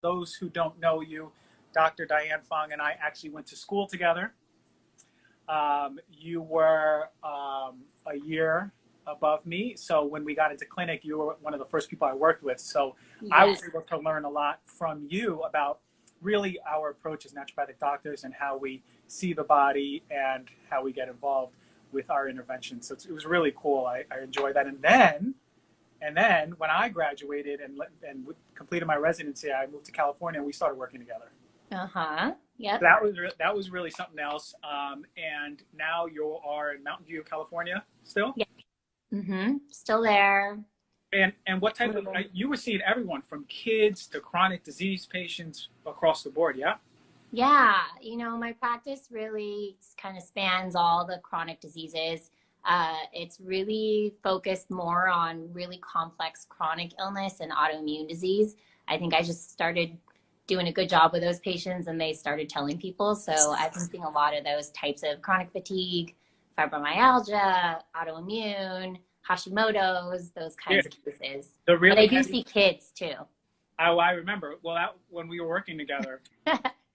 those who don't know you, Dr. Diane Fong and I actually went to school together. You were a year above me. So when we got into clinic, you were one of the first people I worked with. So I was Yes. able to learn a lot from you about really our approach as naturopathic doctors and how we see the body and how we get involved with our interventions. So it was really cool. I enjoyed that. And then when I graduated and completed my residency, I moved to California and we started working together. Uh-huh. Yep. That was really something else. And now you are in Mountain View, California, still. Yep. Mm-hmm. Still there. And what type of you were seeing everyone from kids to chronic disease patients across the board, yeah? Yeah, my practice really kind of spans all the chronic diseases. It's really focused more on really complex chronic illness and autoimmune disease. I think I just started doing a good job with those patients and they started telling people. So I've been seeing a lot of those types of chronic fatigue, fibromyalgia, autoimmune, Hashimoto's, those Yeah, kinds of cases. the But really I do heavy. see kids too. I remember. Well, when we were working together,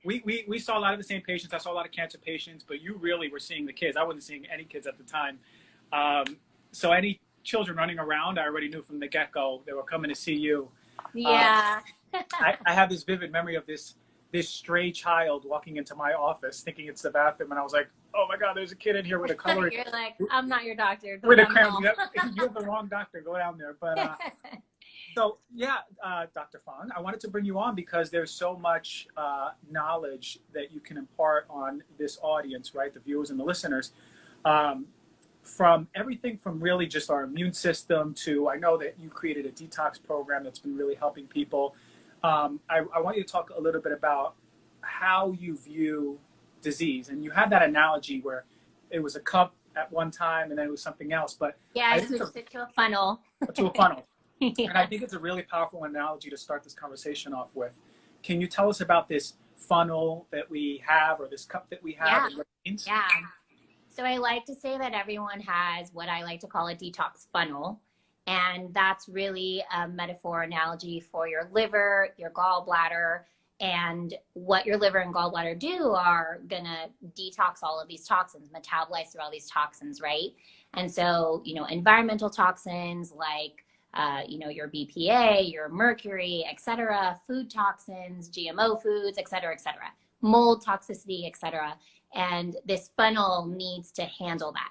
we saw a lot of the same patients. I saw a lot of cancer patients, but you really were seeing the kids. I wasn't seeing any kids at the time. So any children running around, I already knew from the get-go they were coming to see you. Uh, Yeah. I have this vivid memory of this stray child walking into my office thinking it's the bathroom, and I was like, "Oh my God, there's a kid in here with a coloring You're like, I'm not your doctor. Go with a down the crayon. hall. You're the wrong doctor. Go down there." But so yeah, Dr. Fong, I wanted to bring you on because there's so much knowledge that you can impart on this audience, right? The viewers and the listeners. Um, from everything from really just our immune system to, I know that you created a detox program that's been really helping people. I want you to talk a little bit about how you view disease. And you had that analogy where it was a cup at one time and then it was something else. But Yeah, I I think it's switched it to a funnel. to a funnel. And I Yeah. think it's a really powerful analogy to start this conversation off with. Can you tell us about this funnel that we have or this cup that we have Yeah. and what it means? Yeah. So I like to say that everyone has what I like to call a detox funnel. And that's really a metaphor analogy for your liver, your gallbladder, and what your liver and gallbladder do are going to detox all of these toxins, metabolize through all these toxins, right? And so, environmental toxins like, your BPA, your mercury, et cetera, food toxins, GMO foods, et cetera, mold toxicity, et cetera. And this funnel needs to handle that.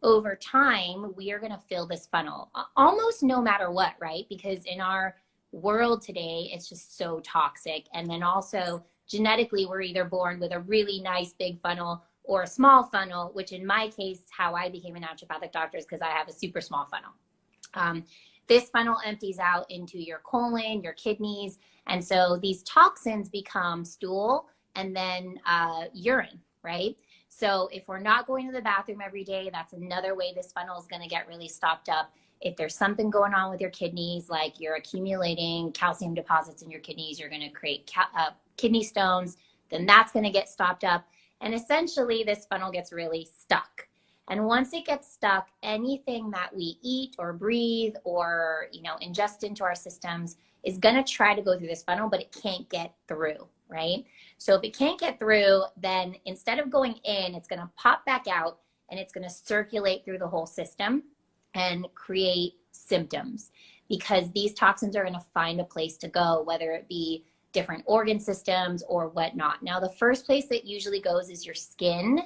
Over time, we are going to fill this funnel almost no matter what, right? Because in our world today, it's just so toxic. And then also genetically, we're either born with a really nice big funnel or a small funnel, which in my case, how I became a naturopathic doctor is because I have a super small funnel. This funnel empties out into your colon, your kidneys. And so these toxins become stool and then urine, right? So if we're not going to the bathroom every day, that's another way this funnel is going to get really stopped up. If there's something going on with your kidneys, like you're accumulating calcium deposits in your kidneys, you're going to create kidney stones, then that's going to get stopped up. And essentially this funnel gets really stuck. And once it gets stuck, anything that we eat or breathe or, ingest into our systems is going to try to go through this funnel, but it can't get through, right? So if it can't get through, then instead of going in, it's going to pop back out and it's going to circulate through the whole system and create symptoms because these toxins are going to find a place to go, whether it be different organ systems or whatnot. Now, the first place that usually goes is your skin.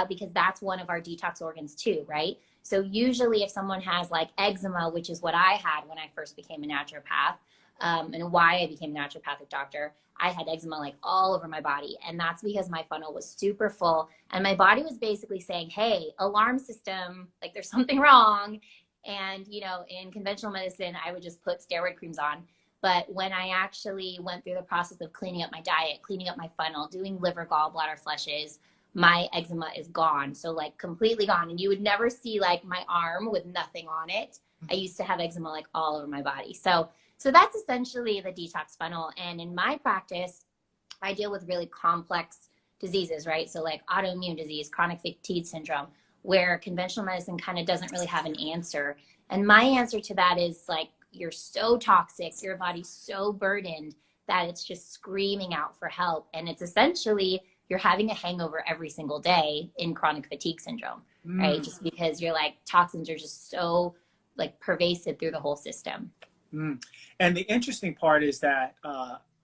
Because that's one of our detox organs too, right? So usually if someone has like eczema, which is what I had when I first became a naturopath, and why I became a naturopathic doctor, I had eczema like all over my body. And that's because my funnel was super full. And my body was basically saying, hey, alarm system, like there's something wrong. And, in conventional medicine, I would just put steroid creams on. But when I actually went through the process of cleaning up my diet, cleaning up my funnel, doing liver gallbladder flushes, my eczema is gone. So like completely gone. And you would never see like my arm with nothing on it. I used to have eczema like all over my body. So that's essentially the detox funnel. And in my practice, I deal with really complex diseases, right? So like autoimmune disease, chronic fatigue syndrome, where conventional medicine kind of doesn't really have an answer. And my answer to that is like, you're so toxic, your body's so burdened that it's just screaming out for help. And it's essentially, you're having a hangover every single day in chronic fatigue syndrome, right? Just because you're like, toxins are just so like pervasive through the whole system. And the interesting part is that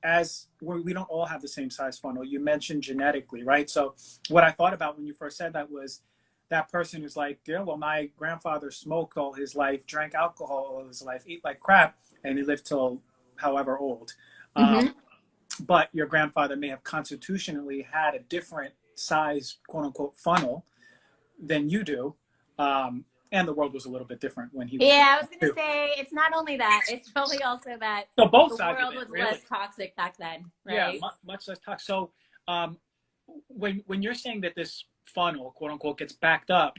as we don't all have the same size funnel, you mentioned genetically, right? So what I thought about when you first said that was that person who's like, yeah, well, my grandfather smoked all his life, drank alcohol all his life, ate like crap, and he lived till however old. But your grandfather may have constitutionally had a different size, quote unquote, funnel than you do. And the world was a little bit different when he was. Yeah, I was going to say, it's not only that, it's probably also that so both the sides world of it, was really. less toxic back then, right? Yeah, much less toxic. So when you're saying that this funnel, quote unquote, gets backed up,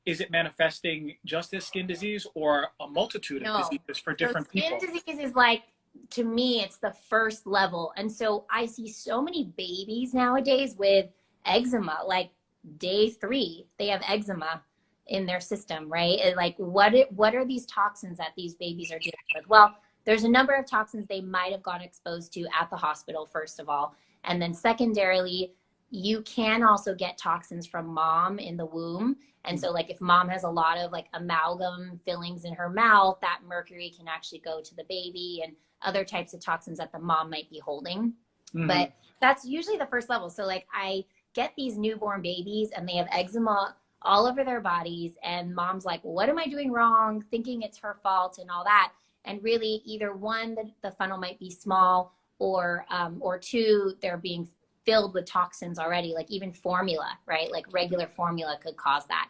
is it manifesting just as skin disease or a multitude of diseases for different people? Skin disease is like, to me, it's the first level. And so I see so many babies nowadays with eczema, like day 3, they have eczema in their system, right? And like, what are these toxins that these babies are dealing with? Well, there's a number of toxins they might have gotten exposed to at the hospital, first of all. And then secondarily, you can also get toxins from mom in the womb. And so like if mom has a lot of like amalgam fillings in her mouth, that mercury can actually go to the baby, and other types of toxins that the mom might be holding. But that's usually the first level. So like I get these newborn babies and they have eczema all over their bodies, and mom's like, what am I doing wrong? Thinking it's her fault and all that. And really either one, the funnel might be small, or 2, they're being filled with toxins already, like even formula, right? Like regular formula could cause that.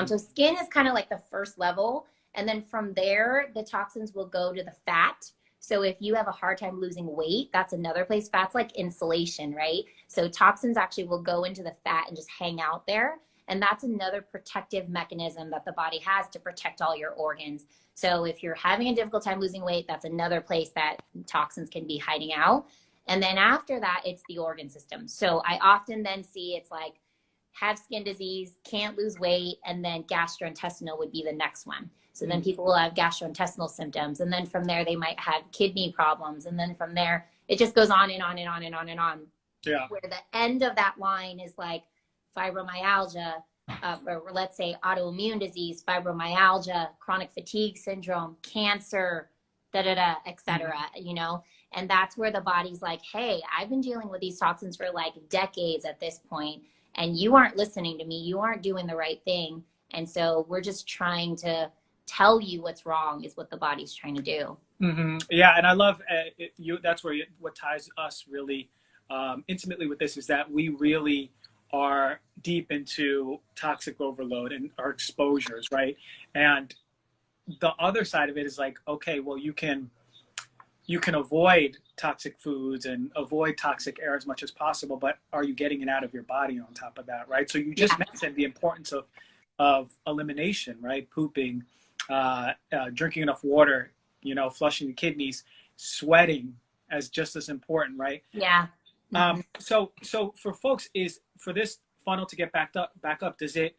So skin is kind of like the first level. And then from there, the toxins will go to the fat. So if you have a hard time losing weight, that's another place. Fat's like insulation, right? So toxins actually will go into the fat and just hang out there. And that's another protective mechanism that the body has to protect all your organs. So if you're having a difficult time losing weight, that's another place that toxins can be hiding out. And then after that, it's the organ system. So I often then see it's like have skin disease, can't lose weight, and then gastrointestinal would be the next one. So then people will have gastrointestinal symptoms. And then from there, they might have kidney problems. And then from there, it just goes on and on and on and on and on. Yeah. Where the end of that line is like fibromyalgia, or let's say autoimmune disease, fibromyalgia, chronic fatigue syndrome, cancer, et cetera, you know? And that's where the body's like, hey, I've been dealing with these toxins for like decades at this point, and you aren't listening to me. You aren't doing the right thing. And so we're just trying to tell you what's wrong is what the body's trying to do. Yeah. And I love that's where what ties us really intimately with this is that we really are deep into toxic overload and our exposures, right? And the other side of it is like, okay, well, you can avoid toxic foods and avoid toxic air as much as possible, but are you getting it out of your body on top of that, right? So you just mentioned the importance of elimination, right? Pooping, drinking enough water, you know, flushing the kidneys, sweating as just as important, right? Yeah. So for folks, is for this funnel to get back up, does it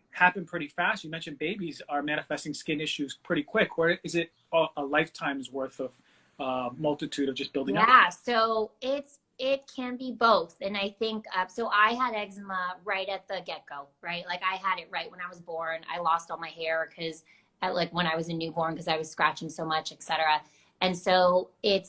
happen pretty fast? You mentioned babies are manifesting skin issues pretty quick, or is it a lifetime's worth of multitude of just building up? Yeah, so it can be both. And I think, so I had eczema right at the get-go, right? Like I had it right when I was born. I lost all my hair because when I was a newborn, because I was scratching so much, etc. And so it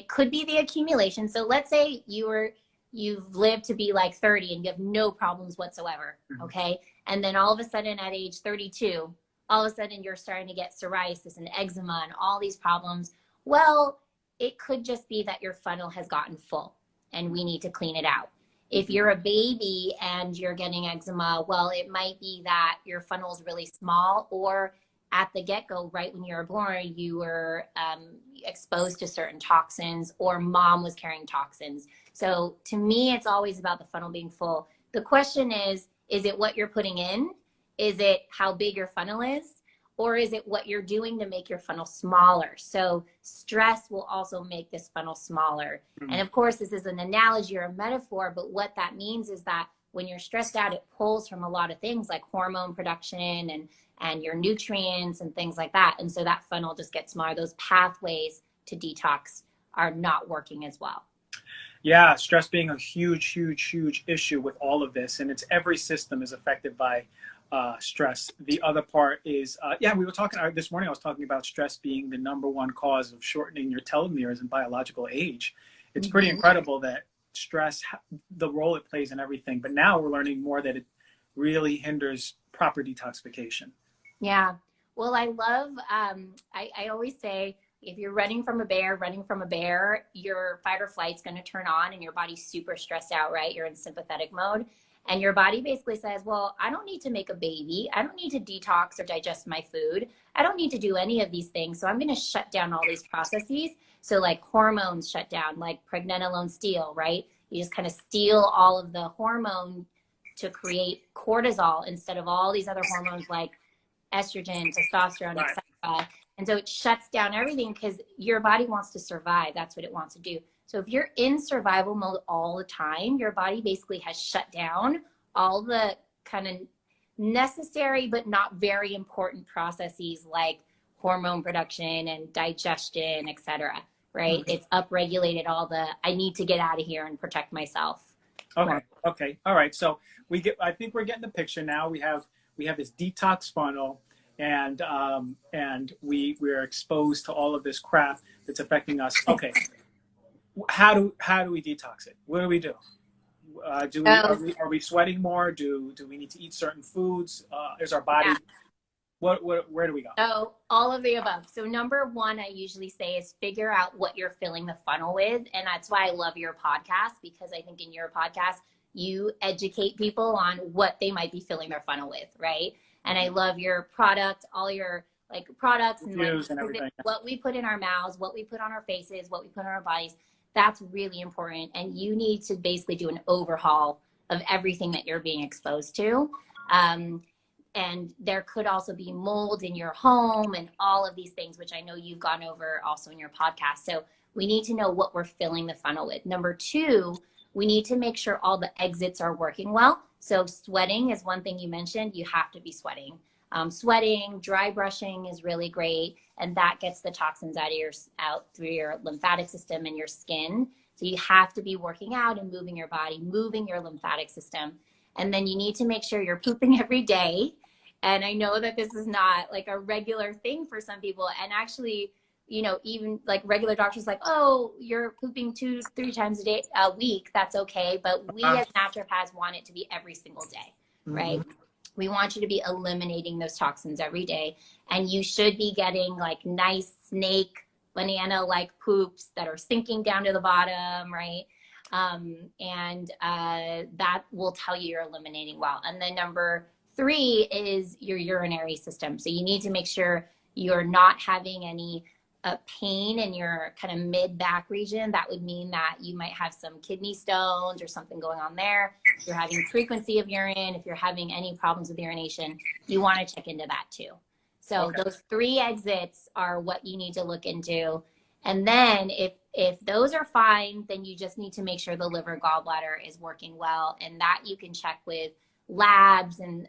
could be the accumulation. So let's say you've lived to be like 30 and you have no problems whatsoever. Okay. And then all of a sudden at age 32, all of a sudden you're starting to get psoriasis and eczema and all these problems. Well, it could just be that your funnel has gotten full and we need to clean it out. If you're a baby and you're getting eczema, well, it might be that your funnel is really small, or at the get-go, right when you were born, you were exposed to certain toxins, or mom was carrying toxins. So to me, it's always about the funnel being full. The question is it what you're putting in? Is it how big your funnel is? Or is it what you're doing to make your funnel smaller? So stress will also make this funnel smaller. And of course, this is an analogy or a metaphor, but what that means is that when you're stressed out, it pulls from a lot of things like hormone production and your nutrients and things like that. And so that funnel just gets smaller. Those pathways to detox are not working as well. Yeah, stress being a huge, huge, huge issue with all of this, and it's every system is affected by stress. The other part is, yeah, we were talking this morning. I was talking about stress being the #1 cause of shortening your telomeres in biological age. It's pretty incredible that stress, the role it plays in everything. But now we're learning more that it really hinders proper detoxification. Yeah. Well, I love, I always say, if you're running from a bear, your fight or flight's going to turn on and your body's super stressed out, right? You're in sympathetic mode. And your body basically says, well, I don't need to make a baby. I don't need to detox or digest my food. I don't need to do any of these things. So I'm going to shut down all these processes. So like hormones shut down, like pregnenolone steal, right? You just kind of steal all of the hormone to create cortisol instead of all these other hormones like estrogen, testosterone, Right. etc. And so it shuts down everything because your body wants to survive. That's what it wants to do. So if you're in survival mode all the time, your body basically has shut down all the kind of necessary but not very important processes like hormone production and digestion, etc. Right? It's upregulated all the I need to get out of here and protect myself. Okay. Okay. All right. So I think we're getting the picture now. We have this detox funnel, and we're exposed to all of this crap that's affecting us. Okay. How do we detox it? What do we do? Are we sweating more? Do we need to eat certain foods? Is our body, where do we go? So all of the above. So #1, I usually say is figure out what you're filling the funnel with. And that's why I love your podcast, because I think in your podcast, you educate people on what they might be filling their funnel with, right? And I love your product, all your like products and, like, and everything. What we put in our mouths, what we put on our faces, what we put on our bodies. That's really important. And you need to basically do an overhaul of everything that you're being exposed to. And there could also be mold in your home and all of these things, which I know you've gone over also in your podcast. So we need to know what we're filling the funnel with. #2, we need to make sure all the exits are working well. So sweating is one thing you mentioned. You have to be sweating. Sweating, dry brushing is really great. And that gets the toxins out through your lymphatic system and your skin. So you have to be working out and moving your body, moving your lymphatic system. And then you need to make sure you're pooping every day. And I know that this is not like a regular thing for some people. And actually, you know, even like regular doctors like, oh, you're pooping 2-3 times a week. That's okay. But we as naturopaths want it to be every single day, right? We want you to be eliminating those toxins every day. And you should be getting like nice snake, banana-like poops that are sinking down to the bottom, right? That will tell you you're eliminating well. And then #3 is your urinary system. So you need to make sure you're not having any pain in your kind of mid-back region. That would mean that you might have some kidney stones or something going on there. If you're having frequency of urine, if you're having any problems with urination, you want to check into that too. So those 3 exits are what you need to look into. And then if those are fine, then you just need to make sure the liver gallbladder is working well. And that you can check with labs and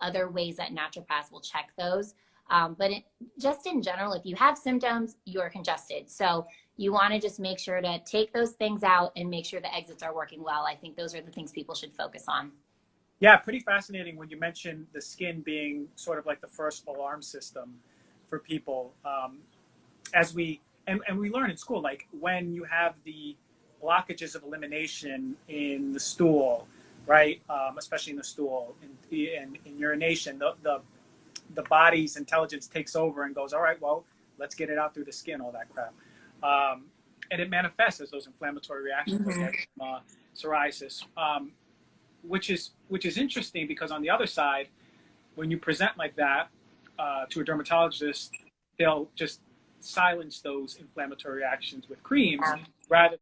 other ways that naturopaths will check those. But just in general, if you have symptoms, you're congested. So you want to just make sure to take those things out and make sure the exits are working well. I think those are the things people should focus on. Yeah, pretty fascinating when you mentioned the skin being sort of like the first alarm system for people. As we learn in school, like when you have the blockages of elimination in the stool, right? Especially in the stool, in urination, the body's intelligence takes over and goes, all right, well, let's get it out through the skin, all that crap. And it manifests as those inflammatory reactions, like psoriasis, which is interesting because on the other side, when you present like that to a dermatologist, they'll just silence those inflammatory reactions with creams rather